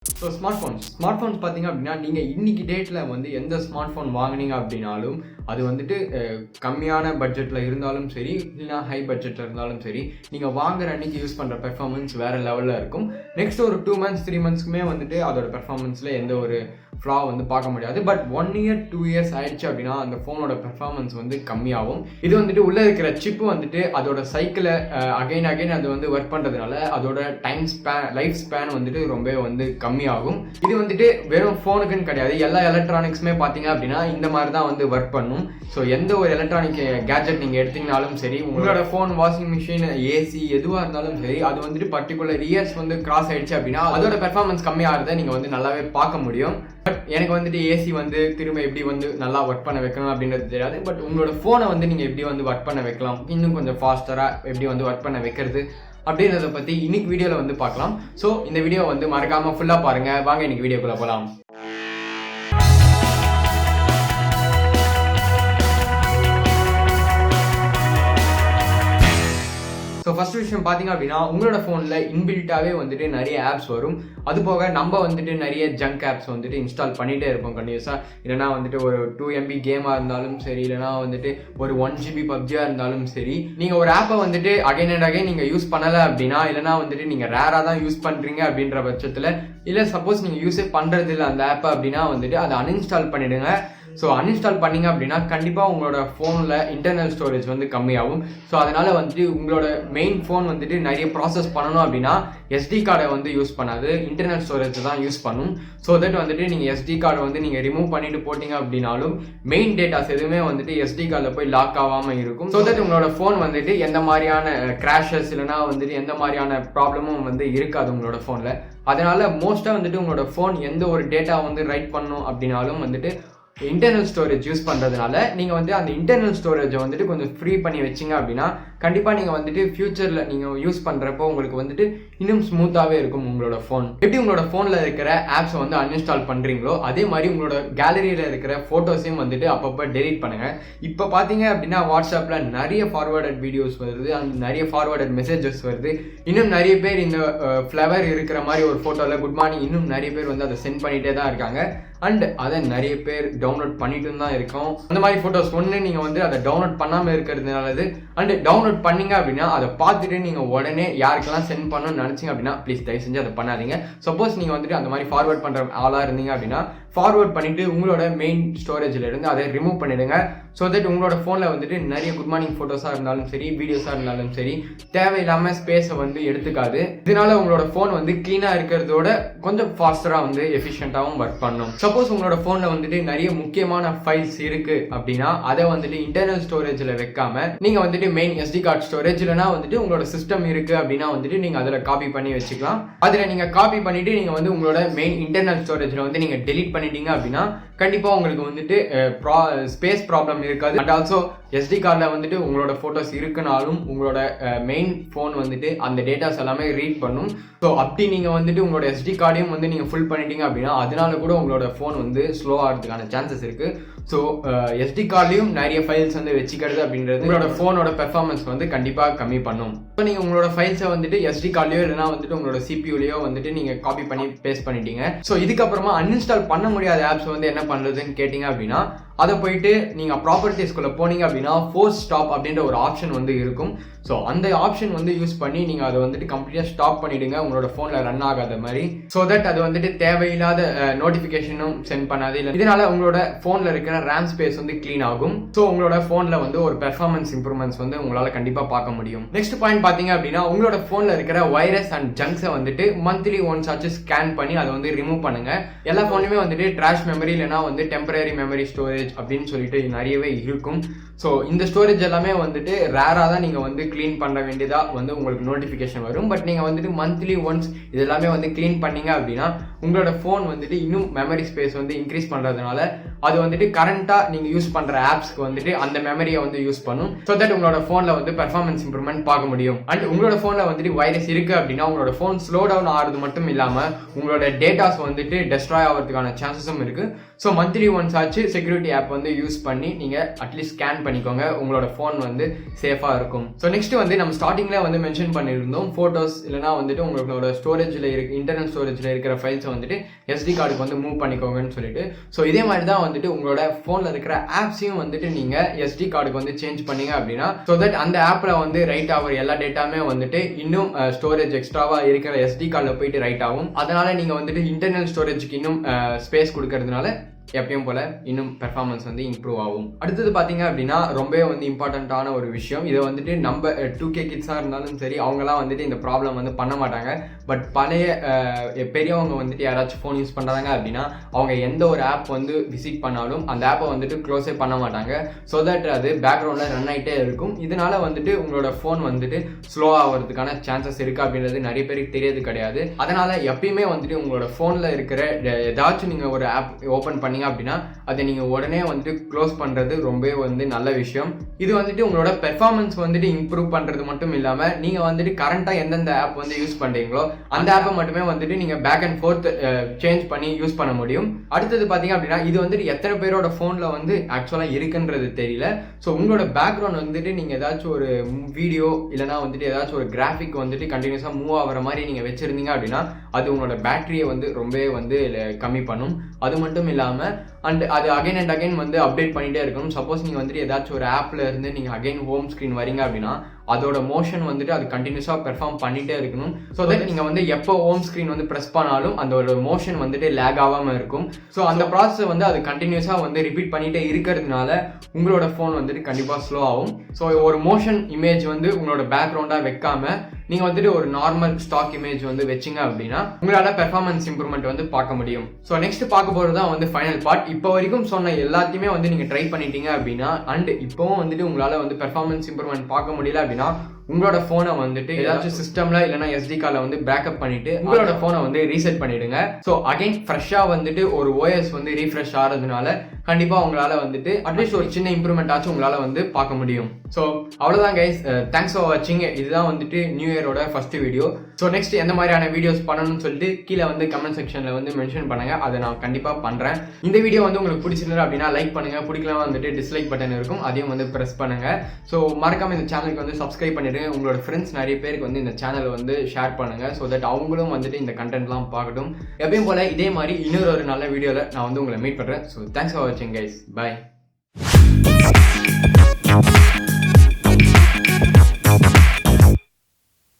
So smart phones பார்த்தீங்க அப்படின்னா நீங்கள் இன்றைக்கி டேட்டில் வந்து எந்த ஸ்மார்ட் ஃபோன் வாங்கினீங்க அப்படின்னாலும் அது வந்துட்டு கம்மியான பட்ஜெட்டில் இருந்தாலும் சரி இல்லைனா ஹை பட்ஜெட்டில் இருந்தாலும் சரி நீங்கள் வாங்குற அன்றைக்கி யூஸ் பண்ணுற பெர்ஃபார்மன்ஸ் வேறு லெவலில் இருக்கும். நெக்ஸ்ட் ஒரு 2 months 3 monthsக்குமே வந்துட்டு அதோட பெர்ஃபார்மன்ஸில் எந்த ஒரு ஃப்ளா வந்து பார்க்க முடியாது. பட் 1 year 2 years ஆயிடுச்சு அப்படின்னா அந்த ஃபோனோட பெர்ஃபார்மன்ஸ் வந்து கம்மியாகும். இது வந்துட்டு உள்ளே இருக்கிற சிப்பு வந்துட்டு அதோட சைக்கிளை அகைன் அது வந்து ஒர்க் பண்ணுறதுனால அதோட லைஃப் ஸ்பேன் வந்துட்டு ரொம்ப வந்து கம்மியாகும். இது வந்துட்டு வெறும் ஃபோனுக்குன்னு கிடையாது, எல்லா எலக்ட்ரானிக்ஸுமே பார்த்தீங்க அப்படின்னா இந்த மாதிரி தான் வந்து ஒர்க் பண்ணும். ஸோ எந்த ஒரு எலக்ட்ரானிக் கேஜெட் நீங்கள் எடுத்தீங்கனாலும் சரி, உங்களோட ஃபோன், வாஷிங் மிஷின், ஏசி எதுவாக இருந்தாலும் சரி, அது வந்துட்டு பர்டிகுலர் இயர்ஸ் வந்து கிராஸ் ஆயிடுச்சு அப்படின்னா அதோட பெர்ஃபார்மன்ஸ் கம்மியாகிறத நீங்கள் வந்து நல்லாவே பார்க்க முடியும். பட் எனக்கு வந்துட்டு ஏசி வந்து திரும்ப எப்படி வந்து நல்லா ஒர்க் பண்ண வைக்கணும் அப்படின்றது தெரியாது. பட் உங்களோட ஃபோனை வந்து நீங்கள் எப்படி வந்து ஒர்க் பண்ண வைக்கலாம், இன்னும் கொஞ்சம் ஃபாஸ்டராக எப்படி வந்து ஒர்க் பண்ண வைக்கிறது அப்படின்றத பற்றி இன்னைக்கு வீடியோவில் வந்து பார்க்கலாம். ஸோ இந்த வீடியோ வந்து மறக்காமல் ஃபுல்லாக பாருங்கள். வாங்க இன்னைக்கு வீடியோக்குள்ளே போகலாம். ஸோ ஃபர்ஸ்ட் விஷயம் பார்த்தீங்க அப்படின்னா உங்களோட ஃபோனில் இன்பில்ட்டாகவே வந்துட்டு நிறைய ஆப்ஸ் வரும். அது போக நம்ம வந்துட்டு நிறைய ஜங்க் ஆப்ஸ் வந்துட்டு இன்ஸ்டால் பண்ணிகிட்டே இருப்போம் கண்டினியூஸாக. இல்லைனா வந்துட்டு ஒரு 2 MB கேமாக இருந்தாலும் சரி, இல்லைனா வந்துட்டு ஒரு 1 GB பப்ஜியாக இருந்தாலும் சரி, நீங்கள் ஒரு ஆப்பை வந்துட்டு அகைன் அண்ட் அகைன் நீங்கள் யூஸ் பண்ணலை அப்படின்னா, இல்லைனா வந்துட்டு நீங்கள் ரேராக தான் யூஸ் பண்ணுறீங்க அப்படின்ற பட்சத்தில், இல்லை சப்போஸ் நீங்கள் யூஸே பண்ணுறது இல்லை அந்த ஆப்பை அப்படின்னா வந்துட்டு அதை அன்இன்ஸ்டால் பண்ணிவிடுங்க. ஸோ அன்இன்ஸ்டால் பண்ணிங்க அப்படின்னா கண்டிப்பாக உங்களோட ஃபோனில் இன்டர்னல் ஸ்டோரேஜ் வந்து கம்மியாகும். ஸோ அதனால் வந்துட்டு உங்களோட மெயின் ஃபோன் வந்துட்டு நிறைய ப்ராசஸ் பண்ணணும் அப்படின்னா SD கார்டை வந்து யூஸ் பண்ணாது, இன்டர்னல் ஸ்டோரேஜ் தான் யூஸ் பண்ணும். ஸோ தட் வந்துட்டு நீங்கள் SD கார்டை வந்து நீங்கள் ரிமூவ் பண்ணிட்டு போட்டிங்க அப்படின்னாலும் மெயின் டேட்டாஸ் எதுவுமே வந்துட்டு SD கார்டில் போய் லாக் ஆகாமல் இருக்கும். ஸோ தட் உங்களோட ஃபோன் வந்துட்டு எந்த மாதிரியான கிராஷஸ் இல்லைனா வந்துட்டு எந்த மாதிரியான ப்ராப்ளமும் வந்து இருக்காது உங்களோட ஃபோனில். அதனால் மோஸ்ட்டாக வந்துட்டு உங்களோட ஃபோன் எந்த ஒரு டேட்டா வந்து ரைட் பண்ணணும் அப்படின்னாலும் வந்துட்டு இன்டர்னல் ஸ்டோரேஜ் யூஸ் பண்ணுறதுனால நீங்கள் வந்து அந்த இன்டர்னல் ஸ்டோரேஜை வந்துட்டு கொஞ்சம் ஃப்ரீ பண்ணி வச்சிங்க அப்படின்னா கண்டிப்பாக நீங்கள் வந்துட்டு ஃபியூச்சரில் நீங்கள் யூஸ் பண்ணுறப்போ உங்களுக்கு வந்துட்டு இன்னும் ஸ்மூத்தாகவே இருக்கும் உங்களோட ஃபோன். எப்படி உங்களோட ஃபோனில் இருக்கிற ஆப்ஸை வந்து அன்இன்ஸ்டால் பண்ணுறீங்களோ அதே மாதிரி உங்களோட கேலரியில் இருக்கிற ஃபோட்டோஸையும் வந்துட்டு அப்பப்போ டெலீட் பண்ணுங்கள். இப்போ பார்த்தீங்க அப்படின்னா வாட்ஸ்அப்பில் நிறைய ஃபார்வர்டட் வீடியோஸ் வருது, அந்த நிறைய ஃபார்வர்டட் மெசேஜஸ் வருது. இன்னும் நிறைய பேர் இந்த ஃப்ளவர் இருக்கிற மாதிரி ஒரு ஃபோட்டோவில் குட் மார்னிங் இன்னும் நிறைய பேர் வந்து அதை சென்ட் பண்ணிகிட்டே தான் இருக்காங்க. அண்ட் அதை நிறைய பேர் டவுன்லோட் பண்ணிட்டு தான் இருக்கோம். அந்த மாதிரி ஃபோட்டோஸ் ஒன்று நீங்கள் வந்து அதை டவுன்லோட் பண்ணாமல் இருக்கிறது நல்லது. அண்ட் டவுன்லோட் பண்ணீங்க அப்படின்னா அதை பார்த்துட்டு நீங்கள் உடனே யாருக்கெல்லாம் சென்ட் பண்ணணும்னு நினச்சிங்க அப்படின்னா ப்ளீஸ் தயவு செஞ்சு அதை பண்ணாதீங்க. சப்போஸ் நீங்கள் வந்துட்டு அந்த மாதிரி ஃபார்வர்ட் பண்ணுற ஆளாக இருந்தீங்க அப்படின்னா ஃபார்வர்ட் பண்ணிவிட்டு உங்களோட மெயின் ஸ்டோரேஜில் இருந்து அதை ரிமூவ் பண்ணிவிடுங்க. ஸோ தட் உங்களோட ஃபோனில் வந்துட்டு நிறைய குட் மார்னிங் ஃபோட்டோஸாக இருந்தாலும் சரி, வீடியோஸாக இருந்தாலும் சரி, தேவையில்லாமல் ஸ்பேஸை வந்து எடுத்துக்காது. இதனால உங்களோட ஃபோன் வந்து க்ளீனாக இருக்கிறதோட கொஞ்சம் ஃபாஸ்டராக வந்து எஃபிஷியண்ட்டாகவும் ஒர்க் பண்ணும். சப்போஸ் உங்களோட ஃபோனில் வந்துட்டு நிறைய முக்கியமான ஃபைல்ஸ் இருக்குது அப்படின்னா அதை வந்துட்டு இன்டர்னல் ஸ்டோரேஜில் வைக்காம நீங்கள் வந்துட்டு மெயின் SD கார்டு ஸ்டோரேஜ் இல்லைனா வந்துட்டு உங்களோட சிஸ்டம் இருக்குது அப்படின்னா வந்துட்டு நீங்கள் அதில் காப்பி பண்ணி வச்சுக்கலாம். அதில் நீங்கள் காப்பி பண்ணிவிட்டு நீங்கள் வந்து உங்களோட மெயின் இன்டர்னல் ஸ்டோரேஜில் வந்து நீங்கள் டெலீட் பண்ணிட்டீங்க அப்படின்னா கண்டிப்பாக உங்களுக்கு வந்துட்டு ஸ்பேஸ் ப்ராப்ளம் இருக்காது. அண்ட் ஆல்சோ SD கார்டில் வந்துட்டு உங்களோட ஃபோட்டோஸ் இருக்குனாலும் உங்களோட மெயின் ஃபோன் வந்துட்டு அந்த டேட்டாஸ் எல்லாமே ரீட் பண்ணும். ஸோ அப்படி நீங்கள் வந்துட்டு உங்களோட SD கார்டையும் வந்து நீங்கள் ஃபுல் பண்ணிட்டீங்க அப்படின்னா அதனால கூட உங்களோட ஃபோன் வந்து ஸ்லோ ஆகிறதுக்கான சான்சஸ் இருக்குது. ஸோ SD கார்ட்லையும் நிறைய ஃபைல்ஸ் வந்து வச்சுக்கிறது அப்படின்றது உங்களோட ஃபோனோட பெர்ஃபார்மன்ஸ் வந்து கண்டிப்பாக கம்மி பண்ணும். ஸோ நீங்கள் உங்களோட ஃபைல்ஸை வந்துட்டு SD கார்ட்லையோ இல்லைனா வந்துட்டு உங்களோட CPUலையோ வந்துட்டு நீங்கள் காப்பி பண்ணி பேஸ்ட் பண்ணிட்டீங்க. ஸோ இதுக்கப்புறமா அன்இன்ஸ்டால் பண்ண முடியாத ஆப்ஸ் வந்து என்ன பண்ணுறதுன்னு கேட்டிங்க அப்படின்னா அதை போயிட்டு நீங்கள் ப்ராப்பர்ட்டிஸ்குள்ளே போனீங்க அப்படின்னா ஃபோர்ஸ் ஸ்டாப் அப்படின்ற ஒரு ஆப்ஷன் வந்து இருக்கும். ஸோ அந்த ஆப்ஷன் வந்து யூஸ் பண்ணி நீங்கள் அதை வந்துட்டு கம்ப்ளீட்டாக ஸ்டாப் பண்ணிவிடுங்க உங்களோட ஃபோனில் ரன் ஆகாத மாதிரி. ஸோ தட் அது வந்துட்டு தேவையில்லாத நோட்டிஃபிகேஷனும் சென்ட் பண்ணாது. இல்லை இதனால உங்களோட ஃபோனில் இருக்கிற RAM ஸ்பேஸ் வந்து க்ளீன் ஆகும். ஸோ உங்களோட ஃபோனில் வந்து ஒரு பெர்ஃபார்மன்ஸ் இம்ப்ரூவ்மெண்ட்ஸ் வந்து உங்களால் கண்டிப்பாக பார்க்க முடியும். நெக்ஸ்ட் பாயிண்ட் பார்த்தீங்க அப்படின்னா உங்களோட ஃபோனில் இருக்கிற வைரஸ் அண்ட் ஜங்க்ஸை வந்துட்டு மந்த்லி ஒன்ஸ் ஆச்சு ஸ்கேன் பண்ணி அதை வந்து ரிமூவ் பண்ணுங்க. எல்லா ஃபோனுமே வந்துட்டு ட்ராஷ் மெமரி இல்லைனா வந்து டெம்பரரி மெமரி ஸ்டோரேஜ் அப்படின்னு சொல்லிட்டு நிறையவே இருக்கும். ஸோ இந்த ஸ்டோரேஜ் எல்லாமே வந்துட்டு ரேராக தான் நீங்கள் வந்து க்ளீன் பண்ண வேண்டியதாக வந்து உங்களுக்கு நோட்டிஃபிகேஷன் வரும். பட் நீங்கள் வந்துட்டு மந்த்லி ஒன்ஸ் இது எல்லாமே வந்து க்ளீன் பண்ணீங்க அப்படின்னா உங்களோட ஃபோன் வந்துட்டு இன்னும் மெமரி ஸ்பேஸ் வந்து இன்க்ரீஸ் பண்ணுறதுனால அது வந்துட்டு கரண்ட்டாக நீங்கள் யூஸ் பண்ணுற ஆப்ஸ்க்கு வந்துட்டு அந்த மெமரியை வந்து யூஸ் பண்ணும். ஸோ தட் உங்களோட ஃபோனில் வந்து பெர்ஃபார்மன்ஸ் இம்ப்ரூவ்மெண்ட் பார்க்க முடியும். அண்ட் உங்களோட ஃபோனில் வந்துட்டு வைரஸ் இருக்குது அப்படின்னா உங்களோட ஃபோன் ஸ்லோ டவுன் ஆகிறது மட்டும் இல்லாமல் உங்களோட டேட்டாஸ் வந்துட்டு டெஸ்ட்ராய் ஆகிறதுக்கான சான்சஸும் இருக்குது. ஸோ மந்த்லி ஒன்ஸ் ஆச்சு செக்யூரிட்டி பார்ட்டி ஆப் வந்து யூஸ் பண்ணி நீங்கள் அட்லீஸ்ட் ஸ்கேன் பண்ணிக்கோங்க, உங்களோட ஃபோன் வந்து சேஃபாக இருக்கும். ஸோ நெக்ஸ்ட் வந்து நம்ம ஸ்டார்டிங்கில் வந்து மென்ஷன் பண்ணியிருந்தோம், ஃபோட்டோஸ் இல்லைனா வந்துட்டு உங்களோட ஸ்டோரேஜில் இன்டர்னல் ஸ்டோரேஜில் இருக்கிற ஃபைல்ஸை வந்துட்டு SD கார்டுக்கு வந்து மூவ் பண்ணிக்கோங்கன்னு சொல்லிட்டு. ஸோ இதே மாதிரி தான் வந்துட்டு உங்களோட ஃபோனில் இருக்கிற ஆப்ஸையும் வந்துட்டு நீங்கள் SD கார்டுக்கு வந்து சேஞ்ச் பண்ணீங்க அப்படின்னா, ஸோ தட் அந்த ஆப்பில் வந்து ரைட் ஆகிற எல்லா டேட்டாமே வந்துட்டு இன்னும் ஸ்டோரேஜ் எக்ஸ்ட்ராவாக இருக்கிற SD கார்டில் போயிட்டு ரைட் ஆகும். அதனால் நீங்கள் வந்துட்டு இன்டர்னல் ஸ்டோரேஜுக்கு இன்னும் ஸ்பேஸ் கொடுக்கறதுனால எப்பயும் போல இன்னும் பெர்ஃபார்மன்ஸ் வந்து இம்ப்ரூவ் ஆகும். அடுத்தது பார்த்தீங்க அப்படின்னா ரொம்பவே வந்து இம்பார்ட்டண்ட்டான ஒரு விஷயம். இதை வந்துட்டு நம்ம 2K கிட்ஸாக இருந்தாலும் சரி, அவங்களாம் வந்துட்டு இந்த ப்ராப்ளம் வந்து பண்ண மாட்டாங்க. பட் பழைய பெரியவங்க வந்துட்டு யாராச்சும் ஃபோன் யூஸ் பண்ணுறாங்க அப்படின்னா அவங்க எந்த ஒரு ஆப் வந்து விசிட் பண்ணாலும் அந்த ஆப்பை வந்துட்டு க்ளோஸே பண்ண மாட்டாங்க. ஸோ தட் அது பேக்ரவுண்டில் ரன் ஆகிட்டே இருக்கும். இதனால வந்துட்டு உங்களோட ஃபோன் வந்துட்டு ஸ்லோ ஆகிறதுக்கான சான்சஸ் இருக்குது அப்படின்றது நிறைய பேருக்கு தெரியறது கிடையாது. அதனால் எப்பயுமே வந்துட்டு உங்களோட ஃபோனில் இருக்கிற ஏதாச்சும் நீங்கள் ஒரு ஆப் ஓப்பன் பண்ணி அப்படின்னா அதை நீங்க உடனே வந்துட்டு க்ளோஸ் பண்றது ரொம்பவே வந்து நல்ல விஷயம். இது வந்துட்டு உங்களோட பெர்ஃபார்மன்ஸ் வந்துட்டு இம்ப்ரூவ் பண்றது மட்டும் இல்லாம நீங்க வந்துட்டு கரண்டா எந்தெந்த ஆப் வந்து யூஸ் பண்றீங்களோ அந்த ஆப்பை மட்டுமே வந்துட்டு நீங்க பேக் அண்ட் ஃபோர்த் சேஞ்ச் பண்ணி யூஸ் பண்ண முடியும். அடுத்தது பாத்தீங்க அப்படின்னா இது வந்துட்டு எத்தனை பேரோட போன்ல வந்து ஆக்சுவலா இருக்குன்றது தெரியல. ஸோ உங்களோட பேக்ரவுண்ட் வந்துட்டு நீங்க ஏதாச்சும் ஒரு வீடியோ இல்லைனா வந்துட்டு ஏதாச்சும் ஒரு கிராஃபிக் வந்துட்டு கண்டினியூஸா மூவ் ஆகிற மாதிரி நீங்க வச்சிருந்தீங்க அப்படின்னா அது உங்களோட பேட்டரியை வந்து ரொம்பவே வந்து கம்மி பண்ணும். அது மட்டும் இல்லாம அண்ட் அது அகைன் அண்ட் அகைன் வந்து அப்டேட் பண்ணிட்டே இருக்கணும். சப்போஸ் நீங்கள் வந்துட்டு ஏதாச்சும் ஒரு ஆப்பில் இருந்து நீங்கள் அகைன் ஹோம் ஸ்க்ரீன் வரீங்க அப்படின்னா அதோட மோஷன் வந்துட்டு அது கண்டினியூஸாக பெர்ஃபார்ம் பண்ணிகிட்டே இருக்கணும். ஸோ தட் நீங்கள் வந்து எப்போ ஹோம் ஸ்க்ரீன் வந்து ப்ரெஸ் பண்ணாலும் அந்த ஒரு மோஷன் வந்துட்டு லேக் ஆகாமல் இருக்கும். ஸோ அந்த ப்ராசஸ் வந்து அது கண்டினியூஸாக வந்து ரிப்பீட் பண்ணிகிட்டே இருக்கிறதுனால உங்களோட ஃபோன் வந்துட்டு கண்டிப்பாக ஸ்லோ ஆகும். ஸோ ஒரு மோஷன் இமேஜ் வந்து உங்களோட பேக்ரவுண்டாக வைக்காம நீங்கள் வந்துட்டு ஒரு நார்மல் ஸ்டாக் இமேஜ் வந்து வச்சிங்க அப்படின்னா உங்களால் பெர்ஃபார்மன்ஸ் இம்ப்ரூவ்மெண்ட் வந்து பார்க்க முடியும். ஸோ நெக்ஸ்ட் பார்க்க போகிறது தான் வந்து ஃபைனல் பார்ட். இப்போ வரைக்கும் சொன்ன எல்லாத்தையுமே வந்து நீங்கள் ட்ரை பண்ணிட்டீங்க அப்படின்னா அண்ட் இப்போவும் வந்துட்டு உங்களால் வந்து பெர்ஃபார்மன்ஸ் இம்ப்ரூவ்மெண்ட் பார்க்க முடியல அப்படின்னா உங்களோட ஃபோனை வந்துட்டு ஏதாச்சும் சிஸ்டம்ல இல்லைனா SD கார்டில் வந்து பேக்கப் பண்ணிட்டு உங்களோட ஃபோனை வந்து ரீசெட் பண்ணிடுங்க. ஸோ அகைன் ஃப்ரெஷ்ஷாக வந்துட்டு ஒரு OS வந்து ரீஃப்ரெஷ் ஆகிறதுனால கண்டிப்பாக உங்களால் வந்துட்டு அட்லீஸ்ட் ஒரு சின்ன இம்ப்ரூவ்மெண்ட் ஆச்சும் உங்களால் வந்து பார்க்க முடியும். ஸோ அவ்வளோதான் கைஸ், தேங்க்ஸ் ஃபார் வாட்சிங். இதுதான் வந்துட்டு நியூ இயரோட ஃபர்ஸ்ட் வீடியோ. ஸோ நெக்ஸ்ட் எந்த மாதிரியான வீடியோஸ் பண்ணணும்னு சொல்லிட்டு கீழே வந்து கமெண்ட் செக்ஷனில் வந்து மென்ஷன் பண்ணுங்க, அதை நான் கண்டிப்பாக பண்ணுறேன். இந்த வீடியோ வந்து உங்களுக்கு பிடிச்சிருந்தா அப்படின்னா லைக் பண்ணுங்க, பிடிக்கலாம் வந்துட்டு டிஸ்லைக் பட்டன் இருக்கும், அதையும் வந்து ப்ரெஸ் பண்ணுங்க. ஸோ மறக்காம இந்த சேனலுக்கு வந்து சப்ஸ்கிரைப் பண்ணிடுங்க. உங்களோட ஃப்ரெண்ட்ஸ் நிறைய பேருக்கு வந்து இந்த சேனலை வந்து ஷேர் பண்ணுங்க. ஸோ தட் அவங்களும் வந்துட்டு இந்த கண்டென்ட்லாம் பார்க்கட்டும். எப்பயும் போல இதே மாதிரி இன்னொரு நல்ல வீடியோவில் நான் வந்து உங்களை மீட் பண்ணுறேன். ஸோ தேங்க்ஸ் ஃபார் வாட்சிங் கைஸ், பாய்.